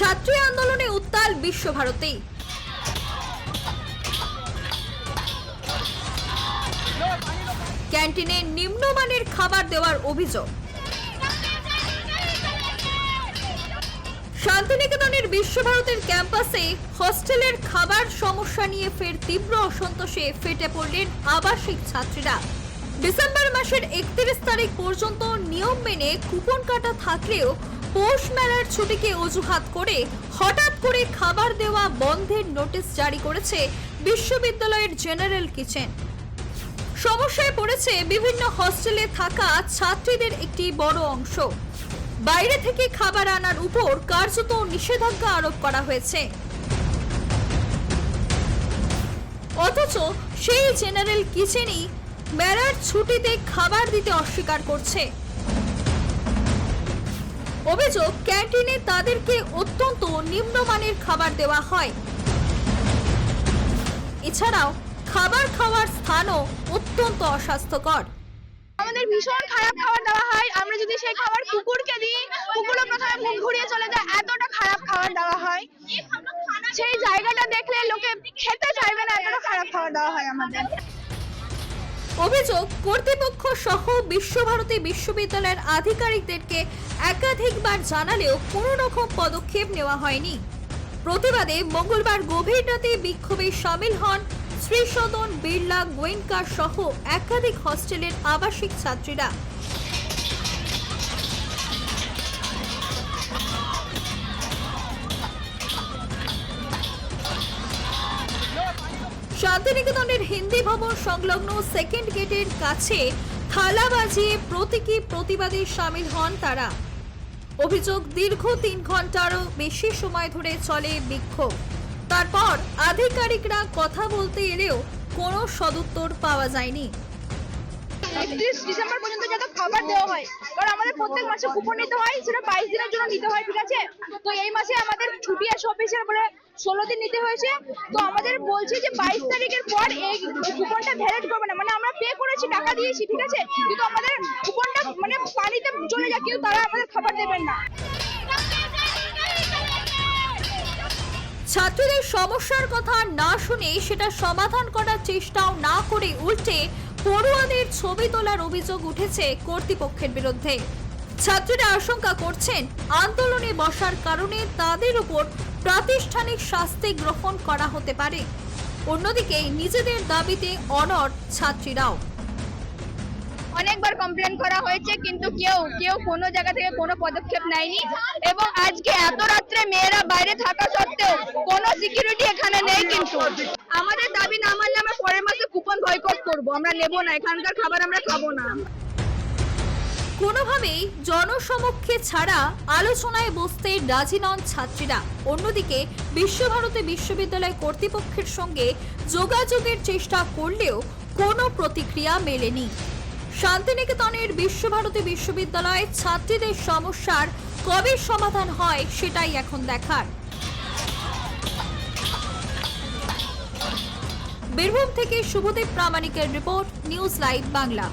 ছাত্রী আন্দোলনে উত্তাল বিশ্বভারতী। ক্যান্টিনে নিম্নমানের খাবার দেওয়ার অভিযোগ। শান্তিনিকেতনের বিশ্বভারতীর ক্যাম্পাসে হস্টেলের খাবার সমস্যা নিয়ে ফের তীব্র অসন্তোষে ফেটে পড়লেন আবাসিক ছাত্রীরা। ডিসেম্বর মাসের 31 তারিখ পর্যন্ত নিয়ম মেনে কুপন কাটা থাকলেও পৌষ মেলার ছুটিকে অজুহাত করে হঠাৎ করে খাবার দেওয়া বন্ধের নোটিশ জারি করেছে বিশ্ববিদ্যালয়ের জেনারেল কিচেন। সমস্যায় পড়েছে বিভিন্ন হস্টেলে থাকা ছাত্রীদের একটি বড় অংশ। বাইরে থেকে খাবার আনার উপর কার্যত নিষেধাজ্ঞা আরোপ করা হয়েছে। অথচ সেই জেনারেল কিচেনই মেলার ছুটিতে খাবার দিতে অস্বীকার করছে। অভিযোগ, ক্যান্টিনে তাদেরকে অত্যন্ত নিম্নমানের খাবার দেওয়া হয়। এছাড়াও খাবার খাওয়ার স্থানও অত্যন্ত অস্বাস্থ্যকর। আমাদের ভীষণ খারাপ খাবার দেওয়া হয়। আমরা যদি সেই খাবার কুকুরকে দিই, কুকুরও প্রথমে মুখ ঘুরিয়ে চলে যায়, এতটা খারাপ খাবার দেওয়া হয়। সেই জায়গাটা দেখলে লোকে খেতে চাইবে না, এতটা খারাপ খাবার দেওয়া হয় আমাদের। অভিযোগ, কর্তৃপক্ষ সহ বিশ্বভারতী বিশ্ববিদ্যালয়ের আধিকারিকদেরকে একাধিকবার জানালেও কোনো রকম পদক্ষেপ নেওয়া হয়নি। প্রতিবাদে মঙ্গলবার গভীর রাতে বিক্ষোভে সামিল হন শ্রীসদন, বিড়লা, গোয়েঙ্কা সহ একাধিক হস্টেলের আবাসিক ছাত্রীরা। শান্তিনিকেতনের হিন্দি ভবন সংলগ্ন সেকেন্ড গেটের কাছে থালা বাজিয়ে প্রতীকী প্রতিবাদে সামিল হন তারা। অভিযোগ, দীর্ঘ 3 ঘন্টারও বেশি সময় ধরে চলে বিক্ষোভ। তারপর আধিকারিকরা কথা বলতে এলেও কোনো সদুত্তর পাওয়া যায়নি। 31 ডিসেম্বর পর্যন্ত যত খাবার দেওয়া হয়, কারণ আমাদের প্রত্যেক মাসে কুপন নিতে হয়, সেটা 22 দিনের জন্য নিতে হয়, ঠিক আছে? তো এই মাসে আমাদের ছুটি আছে অফিসের, বলে 16 দিন নিতে হয়েছে। তো আমাদের বলছে যে 22 তারিখের পর এই কুপনটা ভ্যালিড করবে না। মানে আমরা পে করেছি, টাকা দিয়েছি, ঠিক আছে, কিন্তু আমাদের কুপনটা মানে পানিতে চলে যায়, কেউ তারা আমাদের খাবার দেবেন না। ছাত্রীদের সমস্যার কথা না শুনে সেটা সমাধান করার চেষ্টাও না করে উল্টে পড়ুয়াদের ছবি তোলার অভিযোগ উঠেছে কর্তৃপক্ষের বিরুদ্ধে। ছাত্রীরা আশঙ্কা করছেন, আন্দোলনে বসার কারণে তাদের উপর প্রাতিষ্ঠানিক শাস্তি গ্রহণ করা হতে পারে। অন্যদিকে নিজেদের দাবিতে অনড় ছাত্রীরাও। অনেকবার কমপ্লেন করা হয়েছে, কিন্তু কেউ কোনো জায়গা থেকে কোনো পদক্ষেপ নেয়নি। এবং আজকে এত রাত্রে মেয়েরা বাইরে থাকা সত্ত্বেও কোনো সিকিউরিটি এখানে নেই। কিন্তু আমাদের দাবি না মানলে আমরা পরের মাসে কুপন বয়কট করব। আমরা নেব না, এখানকার খাবার আমরা খাবো না। কোনোভাবেই জনসমক্ষে ছাড়া আলোচনায় বসতে রাজি নন ছাত্রীরা। অন্যদিকে বিশ্বভারতী বিশ্ববিদ্যালয় কর্তৃপক্ষের সঙ্গে যোগাযোগের চেষ্টা করলেও কোনো প্রতিক্রিয়া মেলেনি। শান্তিনিকেতনের বিশ্বভারতী বিশ্ববিদ্যালয়ে ছাত্রীদের সমস্যার কবে সমাধান হয় সেটাই এখন দেখার। বীরভূম থেকে শুভদীপ প্রামাণিকের রিপোর্ট, নিউজ লাইভ বাংলা।